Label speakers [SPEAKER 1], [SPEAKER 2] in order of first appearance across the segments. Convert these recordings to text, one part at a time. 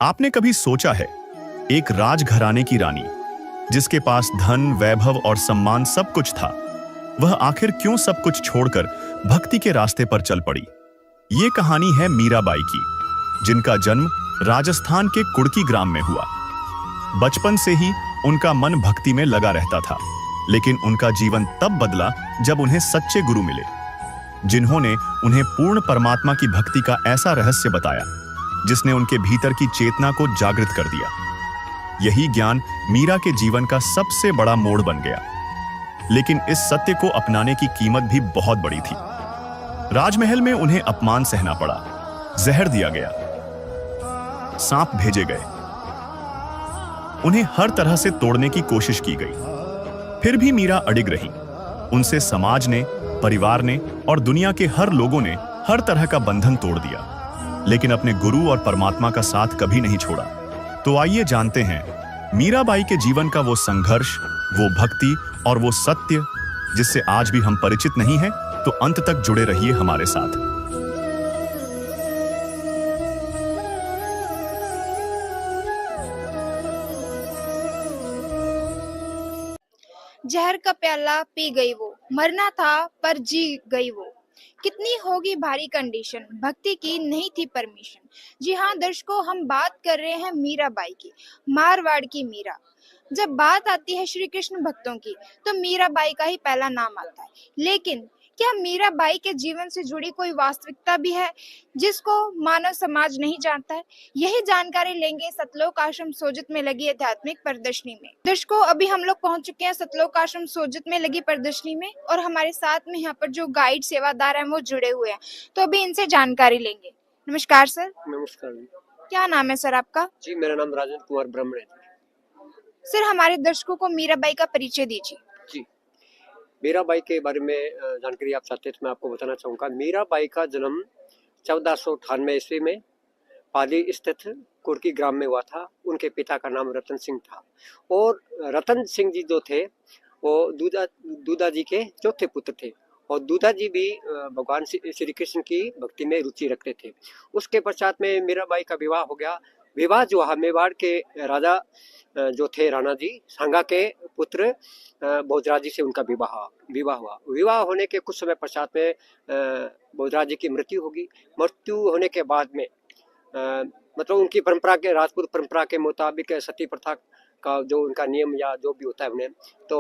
[SPEAKER 1] आपने कभी सोचा है, एक राजघराने की रानी जिसके पास धन, वैभव और सम्मान सब कुछ था, वह आखिर क्यों सब कुछ छोड़कर भक्ति के रास्ते पर चल पड़ी? ये कहानी है मीराबाई की, जिनका जन्म राजस्थान के कुड़की ग्राम में हुआ। बचपन से ही उनका मन भक्ति में लगा रहता था, लेकिन उनका जीवन तब बदला जब उन्हें सच्चे गुरु मिले, जिन्होंने उन्हें पूर्ण परमात्मा की भक्ति का ऐसा रहस्य बताया जिसने उनके भीतर की चेतना को जागृत कर दिया। यही ज्ञान मीरा के जीवन का सबसे बड़ा मोड़ बन गया। लेकिन इस सत्य को अपनाने की कीमत भी बहुत बड़ी थी। राजमहल में उन्हें अपमान सहना पड़ा, जहर दिया गया, सांप भेजे गए, उन्हें हर तरह से तोड़ने की कोशिश की गई। फिर भी मीरा अडिग रही। उनसे समाज ने, परिवार ने और दुनिया के हर लोगों ने हर तरह का बंधन तोड़ दिया, लेकिन अपने गुरु और परमात्मा का साथ कभी नहीं छोड़ा। तो आइए जानते हैं मीराबाई के जीवन का वो संघर्ष, वो भक्ति और वो सत्य जिससे आज भी हम परिचित नहीं हैं। तो अंत तक जुड़े रहिए हमारे साथ।
[SPEAKER 2] जहर का प्याला पी गई वो, मरना था पर जी गई वो। कितनी होगी भारी कंडीशन, भक्ति की नहीं थी परमिशन। जी हाँ दर्शकों, हम बात कर रहे हैं मीराबाई की, मारवाड़ की मीरा। जब बात आती है श्री कृष्ण भक्तों की तो मीराबाई का ही पहला नाम आता है। लेकिन क्या मीराबाई के जीवन से जुड़ी कोई वास्तविकता भी है जिसको मानव समाज नहीं जानता है? यही जानकारी लेंगे सतलोक आश्रम सोजित में लगी आध्यात्मिक प्रदर्शनी में। दर्शकों, अभी हम लोग पहुंच चुके हैं सतलोक आश्रम सोजित में लगी प्रदर्शनी में, और हमारे साथ में यहाँ पर जो गाइड सेवादार हैं वो जुड़े हुए हैं, तो अभी इनसे जानकारी लेंगे। नमस्कार सर।
[SPEAKER 3] नमस्कार जी।
[SPEAKER 2] क्या नाम है सर आपका?
[SPEAKER 3] जी, मेरा नाम राजेंद्र कुमार ब्रह्मण है।
[SPEAKER 2] सर, हमारे दर्शकों को मीराबाई का परिचय दीजिए।
[SPEAKER 3] जी, मीराबाई के बारे में जानकारी आप चाहते हैं तो मैं आपको बताना चाहूँगा। मीराबाई का जन्म 1498 ईस्वी में पाली स्थित कुड़की ग्राम में हुआ था। उनके पिता का नाम रतन सिंह था, और रतन सिंह जी जो थे वो दूधा जी के चौथे पुत्र थे, और दूधा जी भी भगवान श्री कृष्ण की भक्ति में रुचि रखते थे। उसके पश्चात में मीराबाई का विवाह हो गया। विवाह जो है मेवाड़ के राजा जो थे राणा जी सांगा के पुत्र भोजराज जी से उनका विवाह हुआ। विवाह होने के कुछ समय पश्चात में भोजराज जी की मृत्यु होगी। मृत्यु होने के बाद में मतलब उनकी परंपरा के, राजपूत परंपरा के मुताबिक सती प्रथा का जो उनका नियम या जो भी होता है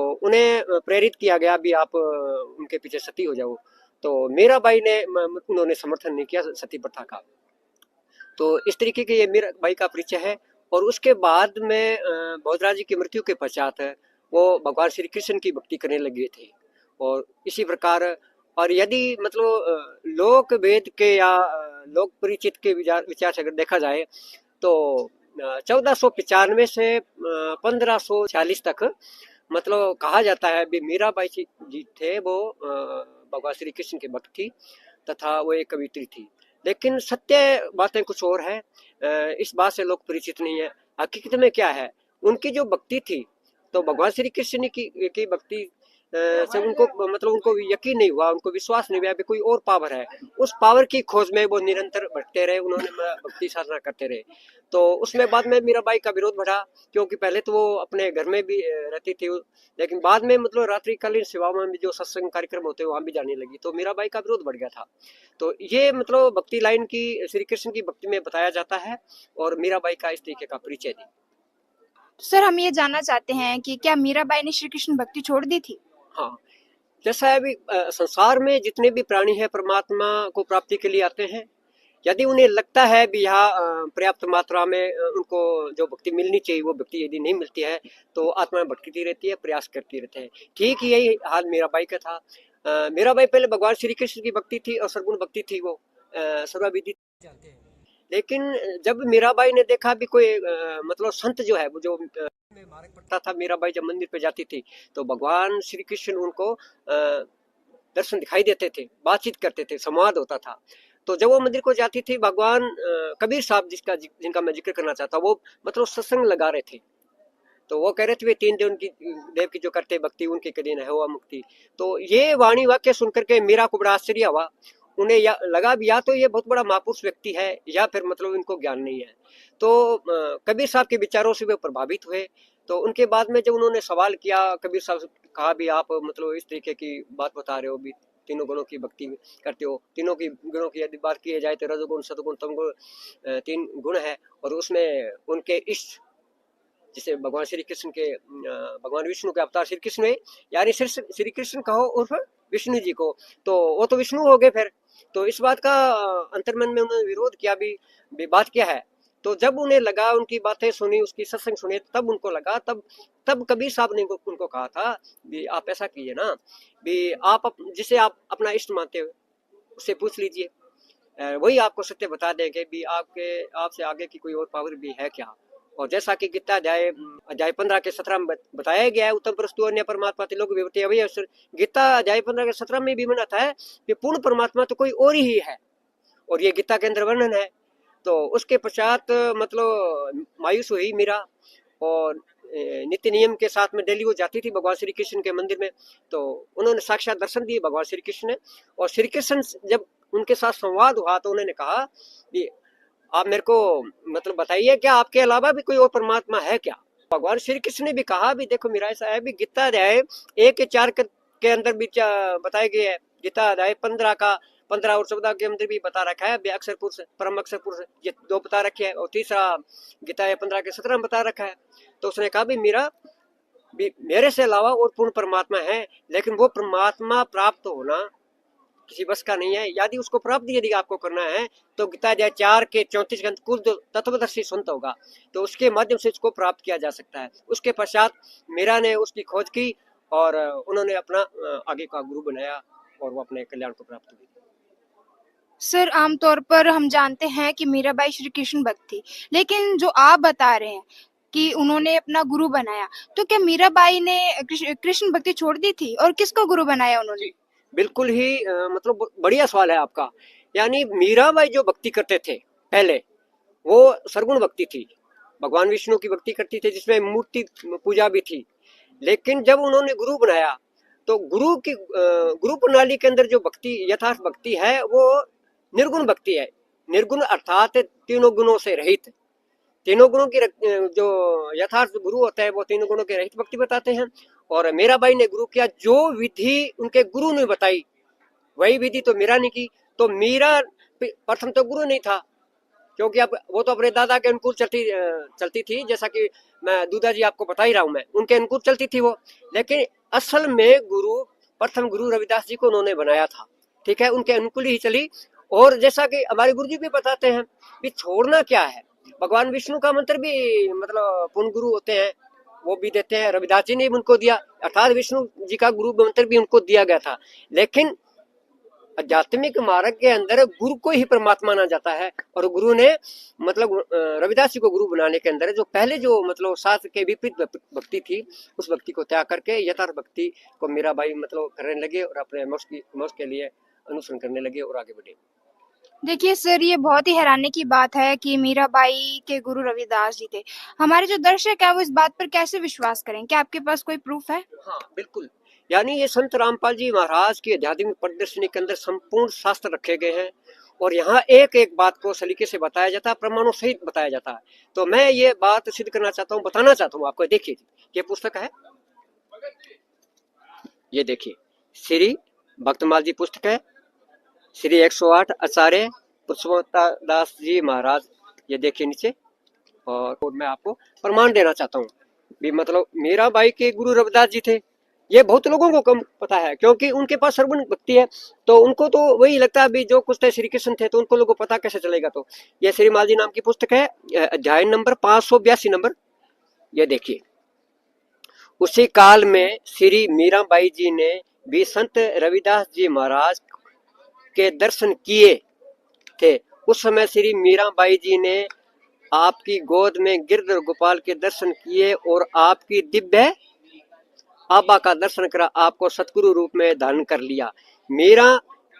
[SPEAKER 3] उन्हें प्रेरित किया गया भी आप उनके पीछे सती हो जाओ। तो मीराबाई ने उन्होंने समर्थन नहीं किया सती प्रथा का। तो इस तरीके के ये मीराबाई का परिचय है। और उसके बाद में भोजराज जी की मृत्यु के पश्चात वो भगवान श्री कृष्ण की भक्ति करने लगे थे। और इसी प्रकार, और यदि मतलब लोक वेद के या लोक परिचित के विचार से अगर देखा जाए तो 1495 से 1546 तक मतलब कहा जाता है भी मीराबाई जी थे वो भगवान श्री कृष्ण के भक्त थी तथा वो एक कवित्री थी। लेकिन सत्य बातें कुछ और है, इस बात से लोग परिचित नहीं है। हकीकत में क्या है, उनकी जो भक्ति थी तो भगवान श्री कृष्ण की भक्ति से उनको यकीन नहीं हुआ, उनको विश्वास नहीं हुआ कि कोई और पावर है। उस पावर की खोज में वो निरंतर भटकते रहे, उन्होंने भक्ति साधना करते रहे। तो उसमें बाद में मीराबाई का विरोध बढ़ा, क्योंकि पहले तो वो अपने घर में भी रहती थी, लेकिन बाद में मतलब रात्रिकालीन सेवाओं में भी जो सत्संग कार्यक्रम होते हैं वहां भी जाने लगी, तो मीराबाई का विरोध बढ़ गया था। तो ये मतलब भक्ति लाइन की श्री कृष्ण की भक्ति में बताया जाता है, और मीराबाई का इस तरीके का परिचय दी।
[SPEAKER 2] सर, हम ये जानना चाहते हैं कि क्या मीराबाई ने श्री कृष्ण भक्ति छोड़ दी थी?
[SPEAKER 3] हाँ, जैसा है अभी संसार में जितने भी प्राणी हैं परमात्मा को प्राप्ति के लिए आते हैं, यदि उन्हें लगता है भी यहाँ पर्याप्त मात्रा में उनको जो भक्ति मिलनी चाहिए वो भक्ति यदि नहीं मिलती है तो आत्मा भटकती रहती है, प्रयास करती रहते हैं। ठीक यही हाल मीराबाई का था। मीराबाई पहले भगवान श्री कृष्ण की भक्ति थी और सर्वगुण भक्ति थी, वो सर्वविदित जानते हैं। लेकिन जब मीराबाई ने देखा भी कोई मतलब संत जो है वो जो में मार्ग पड़ता था, मीराबाई जब मंदिर पे जाती थी तो भगवान श्री कृष्ण उनको दर्शन दिखाई देते थे, बातचीत करते थे, संवाद होता था। तो जब वो मंदिर को जाती थी, भगवान कबीर साहब जिनका मैं जिक्र करना चाहता हूँ, वो मतलब सत्संग लगा रहे थे। तो वो कह रहे थे वे 3 देव की जो करते भक्ति उनके कभी न हो मुक्ति। तो ये वाणी वाक्य सुनकर के मीरा को बड़ा आश्चर्य हुआ, उन्हें लगा भी या तो ये बहुत बड़ा महापुरुष व्यक्ति है या फिर मतलब इनको ज्ञान नहीं है। तो कबीर साहब के विचारों से वे प्रभावित हुए। तो उनके बाद में जब उन्होंने सवाल किया, कबीर साहब से कहा भी आप मतलब इस तरीके की बात बता रहे हो, भी तीनों गुणों की भक्ति करते हो, तीनों की गुणों की यदि बात की जाए तो रजोगुण सतगुण तमगुण 3 गुण है, और उसमें उनके इष्ट जिसे भगवान श्री कृष्ण के भगवान विष्णु के अवतार श्री कृष्ण है, यानी श्री कृष्ण कहो उर्फ विष्णु जी को, तो वो तो विष्णु हो गए फिर। तो इस बात का अंतर्मन में उन्होंने विरोध किया भी बात क्या है। तो जब उन्हें लगा, उनकी बातें सुनी, उसकी सत्संग सुनी, तब उनको लगा, तब कबीर साहब ने उनको कहा था भी आप ऐसा कीजिए ना, भी आप जिसे आप अपना इष्ट मानते हो उससे पूछ लीजिए, वही आपको सत्य बता देंगे भी आपसे आगे की कोई और पावर भी है क्या। और जैसा कि गीता अध्याय 15 के 17 में बताया गया है, उत्तम परस्तु अन्य परमात्मा लोग विवर्ते वही अवसर। गीता अध्याय 15 के 17 में भी मनाता है कि पूर्ण परमात्मा तो कोई और ही है, और ये गीता के अंदर वर्णन है। तो उसके पश्चात मतलब मायूस हुई मीरा, और नित्य नियम के साथ में डेली वो जाती थी भगवान श्री कृष्ण के मंदिर में। तो उन्होंने साक्षात दर्शन दिए भगवान श्री कृष्ण ने, और श्री कृष्ण जब उनके साथ संवाद हुआ तो उन्होंने कहा कि आप मेरे को मतलब बताइए, क्या आपके अलावा भी कोई और परमात्मा है क्या। भगवान श्री कृष्ण ने भी कहा भी देखो मेरा ऐसा है भी गीता अध्याय 1 के 4 के अंदर भी बताया गया है, गीता अध्याय 15 और 14 के अंदर भी बता रखा है अक्षर पुरुष परम अक्षर पुरुष, ये 2 बता रखे है, और तीसरा गीता 15 के 17 में बता रखा है। तो उसने कहा भी मेरे से अलावा और पूर्ण परमात्मा है, लेकिन वो परमात्मा प्राप्त होना किसी बस का नहीं है। यदि उसको प्राप्त यदि आपको करना है तो गीता अध्याय 4 के 34 के कुल तत्वदर्शी संत होगा, तो उसके माध्यम से इसको प्राप्त किया जा सकता है। उसके पश्चात मीरा ने उसकी खोज की और उन्होंने अपना आगे का गुरु बनाया, और वो अपने कल्याण को प्राप्त हुई।
[SPEAKER 2] सर, आमतौर पर हम जानते हैं कि मीराबाई श्री कृष्ण भक्त थी, लेकिन जो आप बता रहे हैं कि उन्होंने अपना गुरु बनाया, तो क्या मीराबाई ने कृष्ण भक्ति छोड़ दी थी, और किसको गुरु बनाया उन्होंने?
[SPEAKER 3] बिल्कुल ही मतलब बढ़िया सवाल है आपका। यानी मीराबाई जो भक्ति करते थे पहले, वो सरगुण भक्ति थी, भगवान विष्णु की भक्ति करती थी, जिसमें मूर्ति पूजा भी थी। लेकिन जब उन्होंने गुरु बनाया तो गुरु प्रणाली के अंदर जो भक्ति यथार्थ भक्ति है वो निर्गुण भक्ति है। निर्गुण अर्थात तीनों गुणों से रहित, तीनों गुणों की जो यथार्थ गुरु होता है वो तीनों गुणों के रहित भक्ति बताते हैं। और मीराबाई ने गुरु किया, जो विधि उनके गुरु ने बताई वही विधि तो मीरा ने की। तो मीरा प्रथम तो गुरु नहीं था, क्योंकि अब वो तो अपने दादा के अनुकूल चलती थी, जैसा कि मैं दूधा जी आपको बता ही रहा हूँ, मैं उनके अनुकूल चलती थी वो। लेकिन असल में प्रथम गुरु रविदास जी को उन्होंने बनाया था, ठीक है, उनके अनुकूल ही चली। और जैसा कि हमारे गुरु जी भी बताते हैं कि छोड़ना क्या है, भगवान विष्णु का मंत्र भी मतलब पूर्ण गुरु होते हैं, वो भी देते हैं, रविदास जी ने भी उनको दिया, अर्थात विष्णु जी का गुरु मंत्र भी उनको दिया गया था। लेकिन आध्यात्मिक मार्ग के अंदर गुरु को ही परमात्मा माना जाता है, और गुरु ने मतलब रविदास जी को गुरु बनाने के अंदर जो पहले जो मतलब शास्त्र के विपरीत भक्ति थी, उस भक्ति को त्याग करके यथार्थ भक्ति को मीराबाई मतलब करने लगे, और अपने मोक्ष के लिए अनुसरण करने लगे और आगे बढ़े।
[SPEAKER 2] देखिए सर, ये बहुत ही हैरानी की बात है कि मीराबाई के गुरु रविदास जी थे। हमारे जो दर्शक है वो इस बात पर कैसे विश्वास करें? क्या आपके पास कोई प्रूफ है?
[SPEAKER 3] हाँ बिल्कुल, यानी ये संत रामपाल जी महाराज की आध्यात्मिक प्रदर्शनी के अंदर संपूर्ण शास्त्र रखे गए हैं, और यहाँ एक एक बात को सलीके से बताया जाता है, प्रमाणों सहित बताया जाता है। तो मैं ये बात सिद्ध करना चाहता हूँ, बताना चाहता हूँ आपको। देखिए ये पुस्तक है, ये देखिए श्री भक्तमाल जी पुस्तक है, श्री 108 आचार्य पुष्पोत्ता दास जी महाराज, ये देखिए नीचे। और मैं आपको प्रमाण देना चाहता हूँ भी मतलब मीराबाई के गुरु रविदास जी थे, ये बहुत लोगों को कम पता है, क्योंकि उनके पास सर्वगुण भक्ति है, तो उनको तो वही लगता है भी जो कुछ थे श्री कृष्ण थे, तो उनको लोगों को पता कैसे चलेगा। तो ये श्री माल जी नाम की पुस्तक है, अध्याय नंबर 582 नंबर, ये देखिए। उसी काल में श्री मीराबाई जी ने भी संत रविदास जी महाराज के दर्शन किए थे। उस समय श्री मीराबाई जी ने आपकी गोद में गिरधर गोपाल के दर्शन किए और आपकी दिव्य आबा का दर्शन करा, आपको सतगुरु रूप में धारण कर लिया। मीरा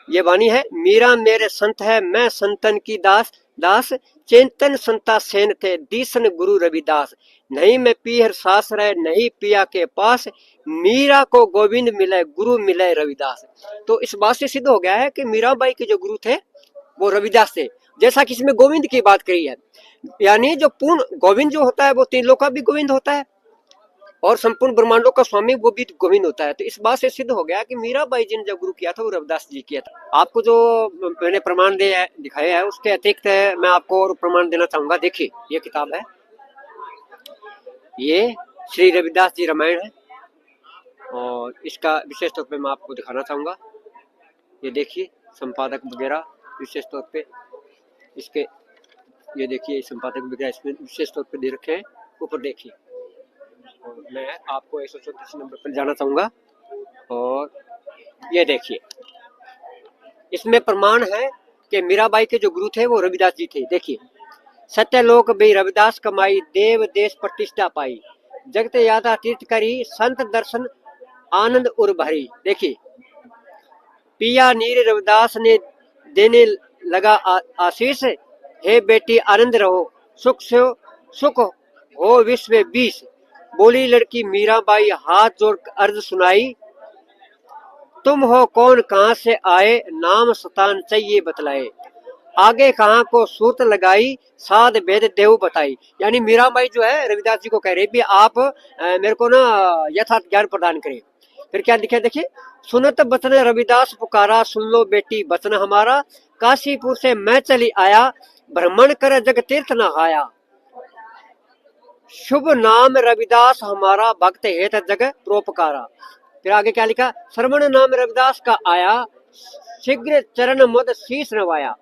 [SPEAKER 3] ये वाणी है, मीरा मेरे संत है मैं संतन की दास, दास चेतन संता सेन थे दीसन गुरु रविदास, नहीं मैं पीहर सास रहे नहीं पिया के पास, मीरा को गोविंद मिले गुरु मिले रविदास। तो इस बात से सिद्ध हो गया है कि मीराबाई के जो गुरु थे वो रविदास थे, जैसा कि इसमें गोविंद की बात करी है। यानी जो पूर्ण गोविंद जो होता है वो तीन लोक का भी गोविंद होता है और संपूर्ण ब्रह्मांडों का स्वामी वो भी गोविंद होता है। तो इस बात से सिद्ध हो गया कि मीराबाई जी ने जब गुरु किया था वो रविदास जी किया था। आपको जो मैंने प्रमाण दिखाए है उसके अतिरिक्त मैं आपको और प्रमाण देना चाहूंगा। देखिए ये किताब है, ये श्री रविदास जी रामायण है और इसका विशेष तौर पे मैं आपको दिखाना चाहूंगा। ये देखिए संपादक वगैरह विशेष तौर पे इसके, ये देखिए संपादक वगैरह इसमें विशेष तौर पे दे रखे हैं, ऊपर देखिए। और मैं आपको 134 नंबर पर जाना चाहूंगा और ये देखिए इसमें प्रमाण है कि मीराबाई के जो गुरु थे वो रविदास जी थे। देखिए, सत्यलोक भी रविदास कमाई देव देश प्रतिष्ठा पाई, जगत यादा तीर्थ करी संत दर्शन आनंद उर भरी। देखिए, पिया नीर रविदास ने देने लगा आशीष, हे बेटी आनंद रहो सुख से सुख हो विश्व बीस, बोली लड़की मीराबाई हाथ जोड़ अर्ज सुनाई, तुम हो कौन कहाँ से आए नाम सतान चाहिए बतलाए, आगे कहाँ को सूत लगाई साध भेद देव बताई। यानी मीराबाई जो है रविदास जी को कह रही भी आप मेरे को ना यथार्थ ज्ञान प्रदान करें। फिर क्या लिखा देखिए, सुनत बचन रविदास पुकारा सुन लो बेटी बचन हमारा, काशीपुर से मैं चली आया भ्रमण कर जग तीर्थ नहाया, शुभ नाम रविदास हमारा भक्त हेत जग प्रोपकारा। फिर आगे क्या लिखा, श्रवण नाम रविदास का आया शीघ्र चरण मद शीश नवाया।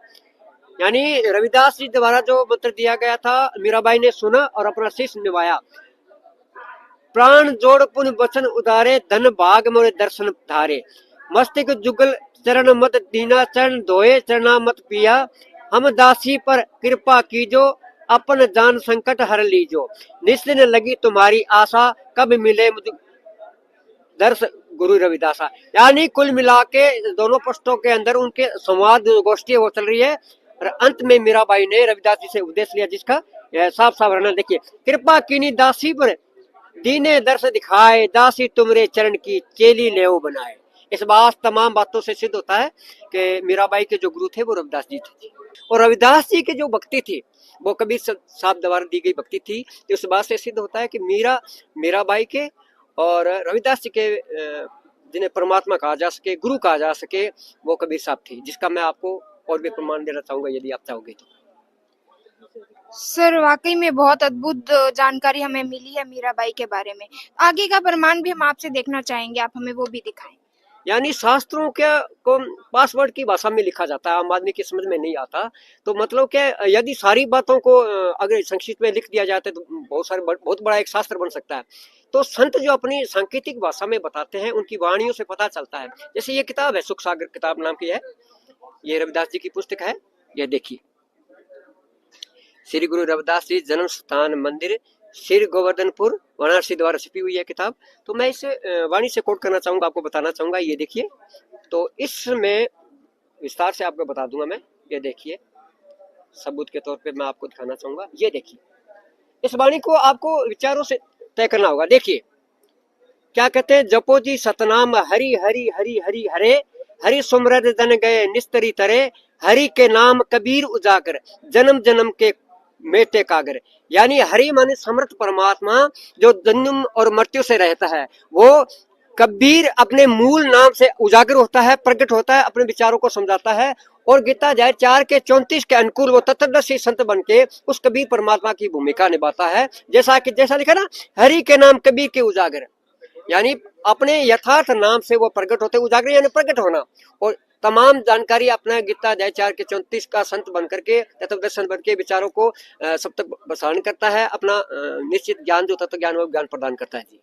[SPEAKER 3] यानी रविदास जी द्वारा जो मंत्र दिया गया था मीराबाई ने सुना और अपना शीश निभाया, प्राण जोड़ पुन वचन उदारे धन भाग मोरे दर्शन धारे, मस्तिक जुगल चरण मत दीना चरण धोए चरणा मत पिया, हम दासी पर कृपा कीजो अपन जान संकट हर लीजो, निश्चिन लगी तुम्हारी आशा कब मिले मुझे दर्श गुरु रविदासा। यानी कुल मिला के दोनों पृष्ठों के अंदर उनके संवाद गोष्ठी वो चल रही है और अंत में मीराबाई ने रविदास जी से उपदेश लिया जिसका साफ साफ रहना। देखिए, कृपा कीनी दासी पर दीने दर्श दिखाए, दासी तुमरे चरण की चेली लेओ बनाए। इस बात तमाम बातों से सिद्ध होता है कि मीराबाई के जो गुरु थे वो रविदास जी थे और रविदास जी के जो भक्ति थी वो कबीर साहब द्वारा दी गई भक्ति थी। तो इस बात से सिद्ध होता है कि मीराबाई के और रविदास जी के जिन्हें परमात्मा कहा जा सके, गुरु कहा जा सके, वो कबीर साहब थे, जिसका मैं आपको और भी प्रमाण देना चाहूंगा यदि आप चाहोगे तो।
[SPEAKER 2] सर वाकई में बहुत अद्भुत जानकारी हमें मिली है मीराबाई के बारे में। आगे का प्रमाण भी हम आपसे देखना चाहेंगे, आप हमें वो भी दिखाएं।
[SPEAKER 3] यानी शास्त्रों क्या को पासवर्ड की भाषा में लिखा जाता है, आम आदमी की समझ में नहीं आता। तो मतलब क्या, यदि सारी बातों को अगर संक्षिप्त में लिख दिया जाता है तो बहुत बड़ा एक शास्त्र बन सकता है। तो संत जो अपनी सांकेतिक भाषा में बताते हैं उनकी वाणियों से पता चलता है। जैसे ये किताब है, सुख सागर किताब नाम की है, ये रविदास जी की पुस्तक है। ये देखिए, श्री गुरु रविदास जी जन्म स्थान मंदिर श्री गोवर्धनपुर वाराणसी द्वारा छपी हुई है किताब। तो मैं इस वाणी से कोट करना चाहूंगा, आपको बताना चाहूंगा। ये देखिए, तो इसमें विस्तार से आपको बता दूंगा मैं। ये देखिए, सबूत के तौर पे मैं आपको दिखाना चाहूंगा। ये देखिए, इस वाणी को आपको विचारों से तय करना होगा। देखिए क्या कहते हैं, जपो जी सतनाम हरि हरि हरि हरि हरे, हरि सुमरद जन गए निस्तरी तरे, हरि के नाम कबीर उजागर जन्म जन्म के मेटे कागर। यानी हरि माने समर्थ परमात्मा जो जन्म और मृत्यु से रहता है, वो कबीर अपने मूल नाम से उजागर होता है, प्रकट होता है, अपने विचारों को समझाता है और गीता अध्याय 4 के 34 के अनुकूल वो तत्वदर्शी संत बन के उस कबीर परमात्मा की भूमिका निभाता है। जैसा लिखा ना, हरि के नाम कबीर के उजागर, यानी अपने यथार्थ नाम से वो प्रकट होते, उजागर यानी प्रकट होना। और तमाम जानकारी अपना गीता अध्याय 4 के 34 का संत बन करके तत्वदर्शन बन के विचारों को सब तक प्रसारण करता है, अपना निश्चित ज्ञान जो तत्व ज्ञान वो ज्ञान प्रदान करता है। जी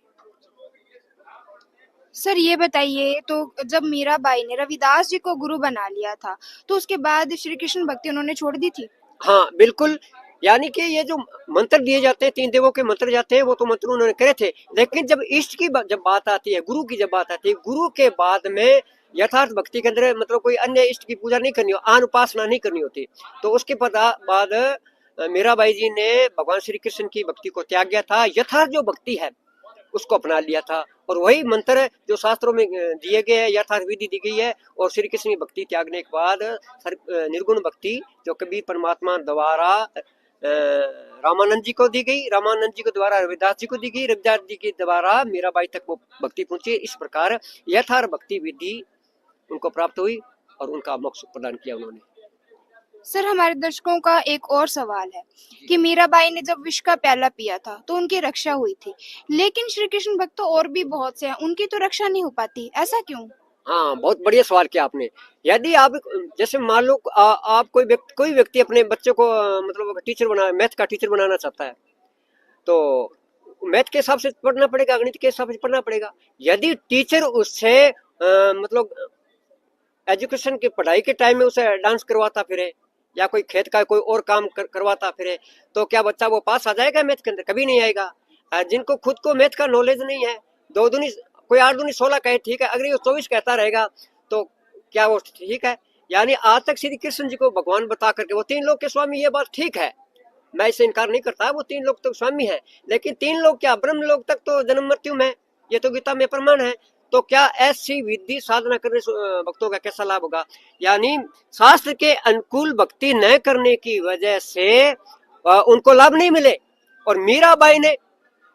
[SPEAKER 2] सर ये बताइए, तो जब मीराबाई ने रविदास जी को गुरु बना लिया था तो उसके बाद श्री कृष्ण भक्ति उन्होंने छोड़ दी थी?
[SPEAKER 3] हाँ बिल्कुल, यानी कि ये जो मंत्र दिए जाते हैं, 3 देवों के मंत्र जाते हैं, वो तो मंत्र उन्होंने करे थे। लेकिन जब इष्ट की जब बात आती है, गुरु की जब बात आती है, गुरु के बाद में यथार्थ भक्ति के अंदर मतलब कोई अन्य इष्ट की पूजा नहीं करनी, आन उपासना नहीं करनी होती। तो उसके बाद मीराबाई जी ने भगवान श्री कृष्ण की भक्ति को त्याग दिया था, यथार्थ जो भक्ति है उसको अपना लिया था, और वही मंत्र जो शास्त्रों में दिए गए हैं, यथार्थ विधि दी गई है। और श्री कृष्ण की भक्ति त्यागने के बाद निर्गुण भक्ति जो कभी परमात्मा द्वारा रामानंद जी को दी गई, रामानंद जी के द्वारा रविदास जी को दी गई, रविदास जी के द्वारा मीराबाई तक वो भक्ति पहुंची। इस प्रकार यथार्थ भक्ति विधि उनको प्राप्त हुई और उनका मोक्ष प्रदान किया उन्होंने।
[SPEAKER 2] सर, हमारे दर्शकों का एक और सवाल है कि मीराबाई ने जब विष का प्याला पिया था तो उनकी रक्षा हुई थी, लेकिन श्री कृष्ण भक्त तो और भी बहुत से हैं, उनकी तो रक्षा नहीं हो पाती, ऐसा क्यों?
[SPEAKER 3] हाँ, बहुत बढ़िया सवाल किया आपने। यदि आप जैसे मान लो आप कोई व्यक्ति अपने बच्चे को मतलब टीचर बना, मैथ का टीचर बनाना चाहता है, तो मैथ के हिसाब से पढ़ना पड़ेगा, गणित के हिसाब से पढ़ना पड़ेगा। यदि टीचर उससे मतलब एजुकेशन की पढ़ाई के टाइम में उसे डांस करवाता फिरे या कोई खेत का कोई और काम करवाता फिरे, तो क्या बच्चा वो पास आ जाएगा मैथ के अंदर? कभी नहीं आएगा। जिनको खुद को मैथ का नॉलेज नहीं है, 2 दूनी कोई 8 दूनी 16 कहे ठीक है, अगर ये 24 कहता रहेगा तो क्या वो ठीक है? यानी आज तक श्री कृष्ण जी को भगवान बता करके वो 3 लोक के स्वामी, ये बात ठीक है, मैं इसे इनकार नहीं करता, वो 3 लोक तक स्वामी है। लेकिन 3 लोक क्या, ब्रह्म लोक तक तो जन्म मृत्यु में, ये तो गीता में प्रमाण है। तो क्या ऐसी विधि साधना करने से भक्तों का कैसा लाभ होगा? यानी शास्त्र के अनुकूल भक्ति न करने की वजह से उनको लाभ नहीं मिले। और मीराबाई ने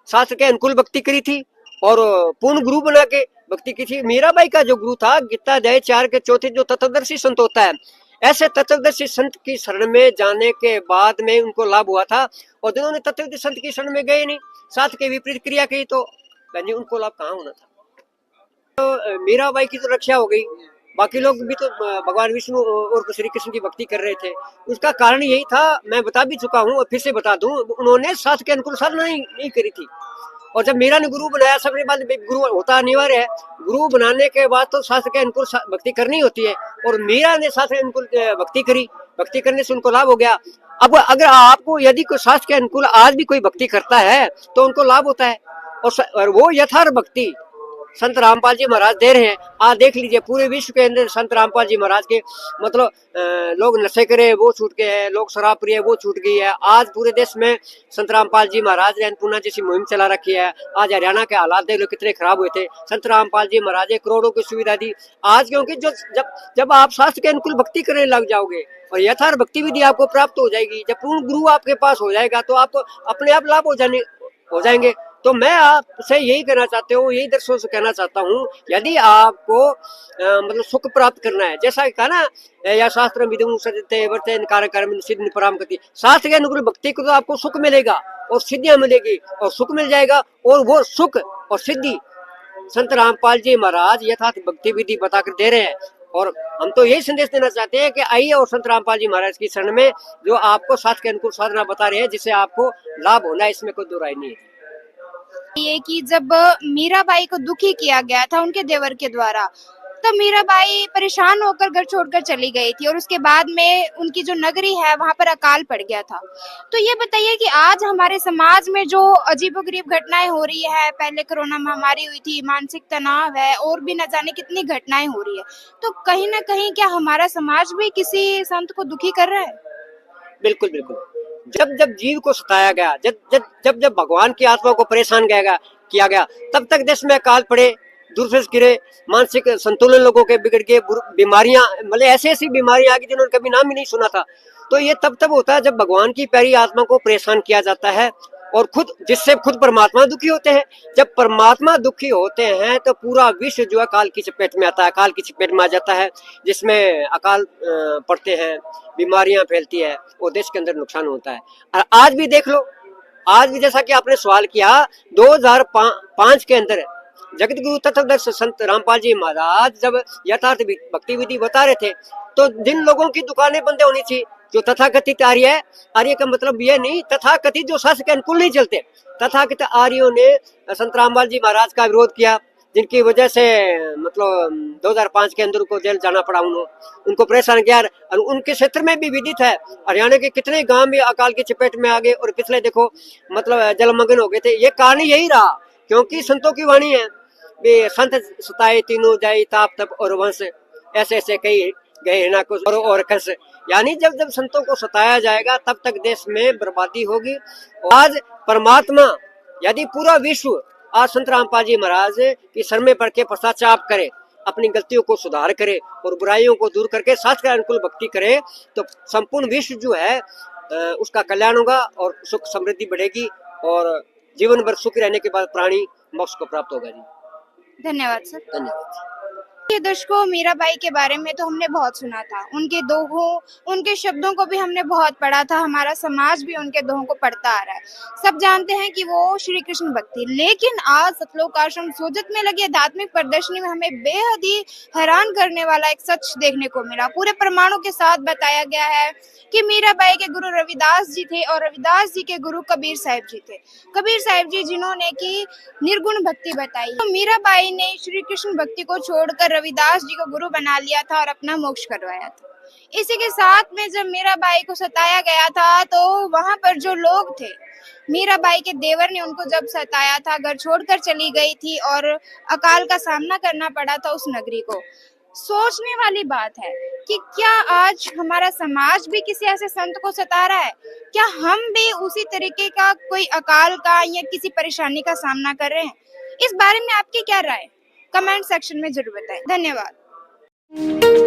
[SPEAKER 3] शास्त्र के अनुकूल भक्ति करी थी और पूर्ण गुरु बना के भक्ति की थी। मीराबाई का जो गुरु था गीताध्याय 4 के चौथे जो तत्वदर्शी संत होता है, ऐसे तत्वदर्शी संत की शरण में जाने के बाद में उनको लाभ हुआ था। और जिन्होंने तत्वदर्शी संत की शरण में गए नहीं, शास्त्र के विपरीत क्रिया की, तो उनको लाभ कहाँ होना था? तो मीराबाई की तो रक्षा हो गई, बाकी लोग भी तो भगवान विष्णु और श्री कृष्ण की भक्ति कर रहे थे। उसका कारण यही था, मैं बता भी चुका हूँ और फिर से बता दूं, उन्होंने शास्त्र के अनुकूल साधना नहीं करी थी। और जब मीरा ने गुरु बनाया, सबसे बाद गुरु होता अनिवार्य है, गुरु बनाने के बाद तो शास्त्र के अनुकूल भक्ति करनी होती है। और मीरा ने शास्त्र के अनुकूल भक्ति करी, भक्ति करने से उनको लाभ हो गया। अब अगर आपको यदि कोई शास्त्र के अनुकूल आज भी कोई भक्ति करता है तो उनको लाभ होता है। और वो यथार्थ भक्ति संत रामपाल जी महाराज दे रहे हैं। आज देख लीजिए पूरे विश्व के अंदर संत रामपाल जी महाराज के मतलब लोग नशे करे वो छूट गए हैं, लोग शराब पिए वो छूट गई है। आज पूरे देश में संत रामपाल जी महाराज ने अन्नपूर्णा जैसी मुहिम चला रखी है। आज हरियाणा के हालात देख लो कितने खराब हुए थे, संत रामपाल जी महाराज ने करोड़ों की सुविधा दी। आज क्योंकि जो जब आप शास्त्र के अनुकूल भक्ति करने लग जाओगे और यथार्थ भक्ति विधि आपको प्राप्त हो जाएगी, जब पूर्ण गुरु आपके पास हो जाएगा तो आप अपने आप लाभ हो जाएंगे। तो मैं आपसे यही कहना चाहता हूँ, यही दर्शकों से कहना चाहता हूँ, यदि आपको मतलब सुख प्राप्त करना है, जैसा कहा ना, या शास्त्र विदुम सजते वर्ते कार्यक्रम सिद्धि पराम गति, शास्त्र के अनुकूल भक्ति को तो आपको सुख मिलेगा और सिद्धियां मिलेगी और सुख मिल जाएगा। और वो सुख और सिद्धि संत रामपाल जी महाराज यथार्थ भक्ति विधि बताकर दे रहे हैं। और हम तो यही संदेश देना चाहते हैं कि आइए और संत रामपाल जी महाराज की शरण में, जो आपको शास्त्र के अनुकूल साधना बता रहे हैं, जिससे आपको लाभ होना है, इसमें कोई दो राय नहीं है।
[SPEAKER 2] ये कि जब मीराबाई को दुखी किया गया था उनके देवर के द्वारा, तब मीराबाई परेशान होकर घर छोड़कर चली गई थी और उसके बाद में उनकी जो नगरी है वहां पर अकाल पड़ गया था। तो ये बताइए कि आज हमारे समाज में जो अजीबोगरीब घटनाएं हो रही है, पहले कोरोना महामारी हुई थी, मानसिक तनाव है और भी न जाने कितनी घटनाएं हो रही है, तो कहीं ना कहीं क्या हमारा समाज भी किसी संत को दुखी कर रहा है?
[SPEAKER 3] बिल्कुल बिल्कुल। जब जब जीव को सताया गया, जब जब भगवान की आत्मा को परेशान किया गया, तब तक देश में अकाल पड़े, दुर्भिक्ष गिरे, मानसिक संतुलन लोगों के बिगड़ गए, बीमारियां, मतलब ऐसी बीमारियां आ गई जिन्होंने कभी नाम ही नहीं सुना था। तो ये तब होता है जब भगवान की प्यारी आत्मा को परेशान किया जाता है और जिससे खुद परमात्मा दुखी होते हैं। जब परमात्मा दुखी होते हैं तो पूरा विश्व जो है काल की चपेट में आता है, काल की चपेट में आ जाता है, जिसमें अकाल पड़ते हैं, बीमारियां फैलती है और देश के अंदर नुकसान होता है। और आज भी देख लो, आज भी जैसा कि आपने सवाल किया, 2005 के अंदर जगत गुरु तत्वदर्शी संत रामपाल जी महाराज जब यथार्थ भक्ति विधि बता रहे थे, तो जिन लोगों की दुकानें बंद होनी थी, जो तथाकथित आर्य का मतलब ये नहीं, तथाकथित जो शास्त्र के अनुकूल नहीं चलते, तथाकथित आर्यों ने संत रामपाल जी महाराज का विरोध किया, जिनकी वजह से मतलब 2005 के अंदर उनको जेल जाना पड़ा, उनको परेशान किया। और उनके क्षेत्र में भी विदित है, हरियाणा के कितने गांव भी अकाल की चपेट में आ गए और पिछले देखो मतलब जलमग्न हो गए थे। ये कारण यही रहा क्योंकि संतों की वाणी है, वे संत सताए तीनों जाई ताप तप और वंश, ऐसे ऐसे कई गए ना कुछ और कंस। यानी जब जब संतों को सताया जाएगा तब तक देश में बर्बादी होगी। आज परमात्मा यदि पूरा विश्व आज संत रामपाल जी महाराज की शरण में पढ़ के पश्चाताप करे, अपनी गलतियों को सुधार करे और बुराइयों को दूर करके शास्त्र के अनुकूल भक्ति करे, तो संपूर्ण विश्व जो है उसका कल्याण होगा और सुख समृद्धि बढ़ेगी और जीवन भर सुखी रहने के बाद प्राणी मोक्ष को प्राप्त होगा जी।
[SPEAKER 2] धन्यवाद सर।
[SPEAKER 3] धन्यवाद।
[SPEAKER 2] ये दर्शकों, मीराबाई के बारे में तो हमने बहुत सुना था, उनके दोहों उनके शब्दों को भी हमने बहुत पढ़ा था, हमारा समाज भी उनके दोहों को पढ़ता आ रहा है। सब जानते हैं कि वो श्री कृष्ण भक्ति। लेकिन आज सतलोक आश्रम सोजत में लगी आध्यात्मिक प्रदर्शनी में हमें बेहद ही हैरान करने वाला एक सच देखने को मिला। पूरे प्रमाणों के साथ बताया गया है कि मीराबाई के गुरु रविदास जी थे और रविदास जी के गुरु कबीर साहिब जी थे। कबीर साहिब जी जिन्होंने की निर्गुण भक्ति बताई, तो मीराबाई ने श्री कृष्ण भक्ति को छोड़कर रविदास जी को गुरु बना लिया था और अपना मोक्ष करवाया था। इसी के साथ में जब मीराबाई को सताया गया था तो वहां पर जो लोग थे, मीराबाई के देवर ने उनको जब सताया था, घर छोड़कर चली गई थी और अकाल का सामना करना पड़ा था उस नगरी को। सोचने वाली बात है कि क्या आज हमारा समाज भी किसी ऐसे संत को सता रहा है? क्या हम भी उसी तरीके का कोई अकाल का या किसी परेशानी का सामना कर रहे हैं? इस बारे में आपकी क्या राय? कमेंट सेक्शन में जरूर बताएं। धन्यवाद।